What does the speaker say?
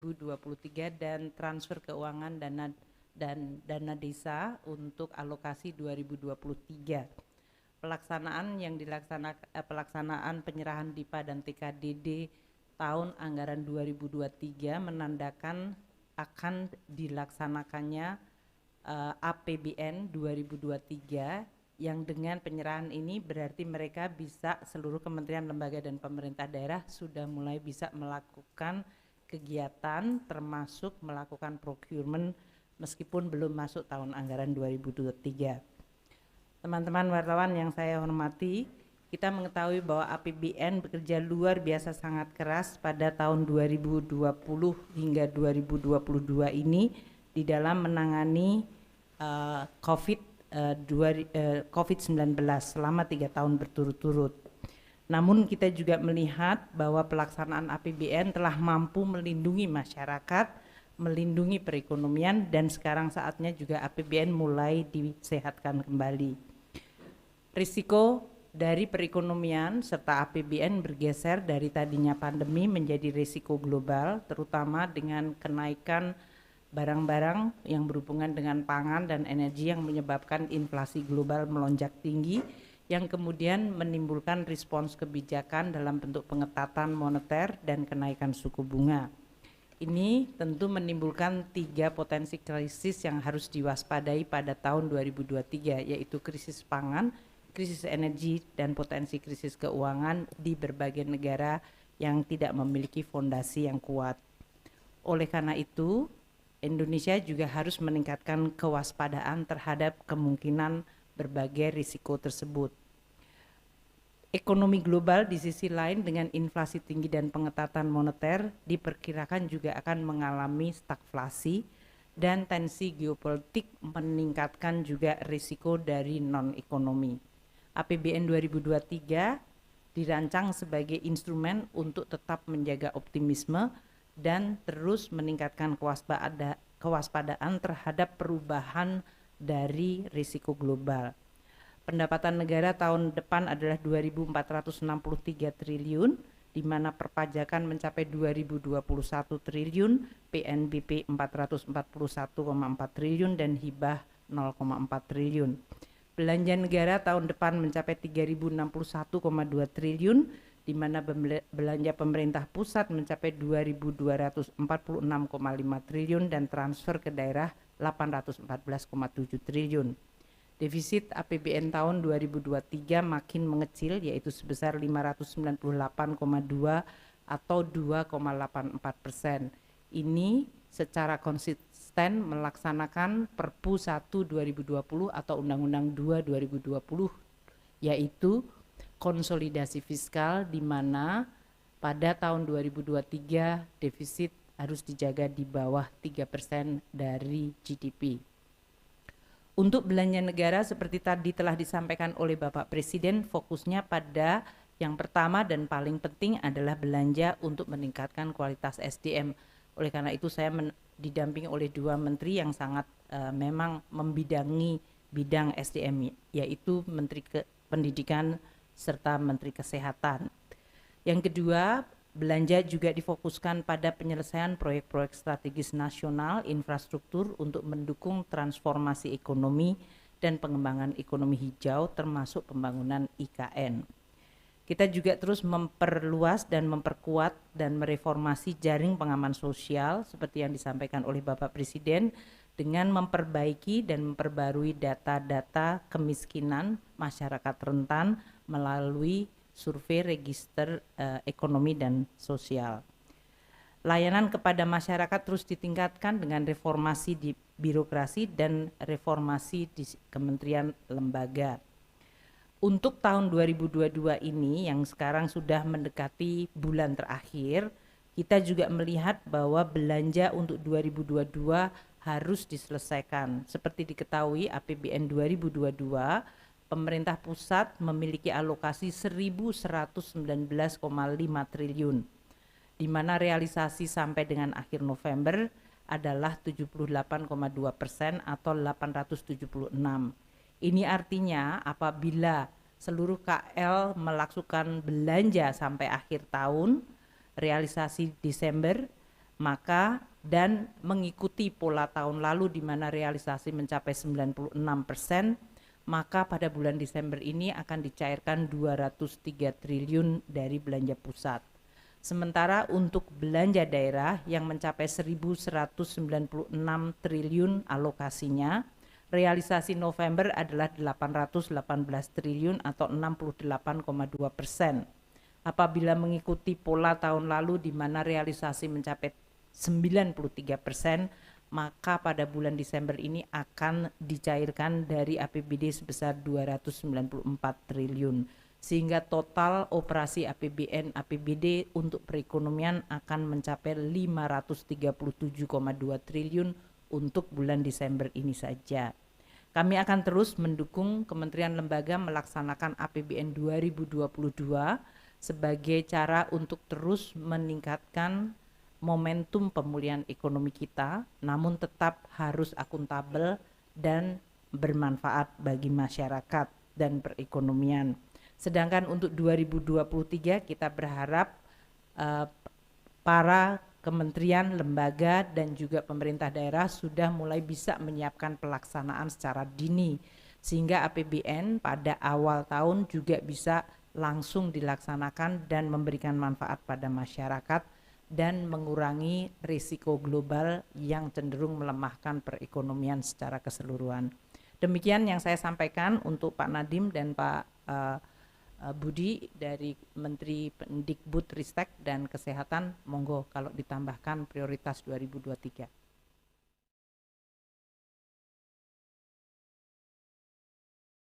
2023 dan transfer keuangan dana desa untuk alokasi 2023. Pelaksanaan penyerahan DIPA dan TKDD tahun anggaran 2023 menandakan akan dilaksanakannya APBN 2023 yang dengan penyerahan ini berarti mereka bisa, seluruh kementerian, lembaga dan pemerintah daerah sudah mulai bisa melakukan kegiatan termasuk melakukan procurement meskipun belum masuk tahun anggaran 2023. Teman-teman wartawan yang saya hormati, kita mengetahui bahwa APBN bekerja luar biasa sangat keras pada tahun 2020 hingga 2022 ini di dalam menangani COVID-19 selama 3 tahun berturut-turut. Namun kita juga melihat bahwa pelaksanaan APBN telah mampu melindungi masyarakat, melindungi perekonomian, dan sekarang saatnya juga APBN mulai disehatkan kembali. Risiko dari perekonomian serta APBN bergeser dari tadinya pandemi menjadi risiko global, terutama dengan kenaikan barang-barang yang berhubungan dengan pangan dan energi yang menyebabkan inflasi global melonjak tinggi, yang kemudian menimbulkan respons kebijakan dalam bentuk pengetatan moneter dan kenaikan suku bunga. Ini tentu menimbulkan 3 potensi krisis yang harus diwaspadai pada tahun 2023, yaitu krisis pangan, krisis energi, dan potensi krisis keuangan di berbagai negara yang tidak memiliki fondasi yang kuat. Oleh karena itu, Indonesia juga harus meningkatkan kewaspadaan terhadap kemungkinan berbagai risiko tersebut. Ekonomi global di sisi lain dengan inflasi tinggi dan pengetatan moneter diperkirakan juga akan mengalami stagflasi, dan tensi geopolitik meningkatkan juga risiko dari non-ekonomi. APBN 2023 dirancang sebagai instrumen untuk tetap menjaga optimisme dan terus meningkatkan kewaspadaan terhadap perubahan dari risiko global. Pendapatan negara tahun depan adalah 2.463 triliun, di mana perpajakan mencapai 2.021 triliun, PNBP 441,4 triliun, dan hibah 0,4 triliun. Belanja negara tahun depan mencapai 3.061,2 triliun, di mana belanja pemerintah pusat mencapai 2.246,5 triliun dan transfer ke daerah 814,7 triliun. Defisit APBN tahun 2023 makin mengecil, yaitu sebesar 598,2 atau 2,84%. Ini secara konsisten melaksanakan Perpu 1 2020 atau Undang-Undang 2 2020, yaitu konsolidasi fiskal, di mana pada tahun 2023 defisit harus dijaga di bawah 3% dari GDP. Untuk belanja negara seperti tadi telah disampaikan oleh Bapak Presiden, fokusnya pada yang pertama dan paling penting adalah belanja untuk meningkatkan kualitas SDM. Oleh karena itu saya didampingi oleh 2 menteri yang sangat memang membidangi bidang SDM, yaitu Menteri Pendidikan serta Menteri Kesehatan. Yang kedua, belanja juga difokuskan pada penyelesaian proyek-proyek strategis nasional infrastruktur untuk mendukung transformasi ekonomi dan pengembangan ekonomi hijau termasuk pembangunan IKN. Kita juga terus memperluas dan memperkuat dan mereformasi jaring pengaman sosial seperti yang disampaikan oleh Bapak Presiden dengan memperbaiki dan memperbarui data-data kemiskinan masyarakat rentan melalui survei register ekonomi dan sosial. Layanan kepada masyarakat terus ditingkatkan dengan reformasi di birokrasi dan reformasi di kementerian lembaga. Untuk tahun 2022 ini yang sekarang sudah mendekati bulan terakhir, kita juga melihat bahwa belanja untuk 2022 harus diselesaikan. Seperti diketahui APBN 2022 pemerintah pusat memiliki alokasi 1.119,5 triliun, di mana realisasi sampai dengan akhir November adalah 78,2% atau 876. Ini artinya apabila seluruh KL melakukan belanja sampai akhir tahun, realisasi Desember maka dan mengikuti pola tahun lalu di mana realisasi mencapai 96%, maka pada bulan Desember ini akan dicairkan 203 triliun dari belanja pusat. Sementara untuk belanja daerah yang mencapai 1.196 triliun alokasinya, realisasi November adalah 818 triliun atau 68,2%. Apabila mengikuti pola tahun lalu di mana realisasi mencapai 93%, maka pada bulan Desember ini akan dicairkan dari APBD sebesar 294 triliun. Sehingga total operasi APBN APBD untuk perekonomian akan mencapai 537,2 triliun untuk bulan Desember ini saja. Kami akan terus mendukung kementerian lembaga melaksanakan APBN 2022 sebagai cara untuk terus meningkatkan momentum pemulihan ekonomi kita, namun tetap harus akuntabel dan bermanfaat bagi masyarakat dan perekonomian. Sedangkan untuk 2023 kita berharap para kementerian, lembaga, dan juga pemerintah daerah sudah mulai bisa menyiapkan pelaksanaan secara dini, sehingga APBN pada awal tahun juga bisa langsung dilaksanakan dan memberikan manfaat pada masyarakat dan mengurangi risiko global yang cenderung melemahkan perekonomian secara keseluruhan. Demikian yang saya sampaikan untuk Pak Nadiem dan Pak Budi dari Menteri Pendikbud Ristek dan Kesehatan. Monggo kalau ditambahkan prioritas 2023.